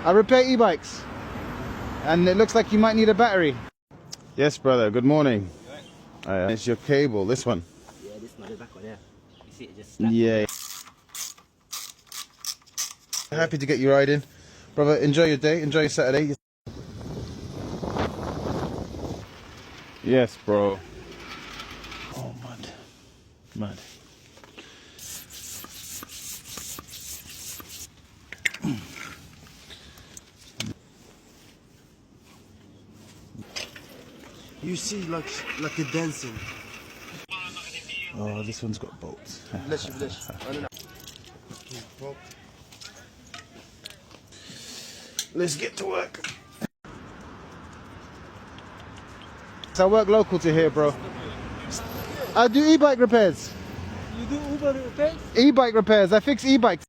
I repair e-bikes. And it looks like you might need a battery. Yes, brother. Good morning. It's your cable, this one. Yeah, this one, the back one, yeah. You see it just snap. Yeah. Happy to get you riding. Brother, enjoy your day. Enjoy your Saturday. Yes, bro. Oh, mud. Mud. You see, like a dancing. Oh, this one's got bolts. Let's get to work. I work local to here, bro. I do e-bike repairs. You do Uber repairs? E-bike repairs. I fix e-bikes.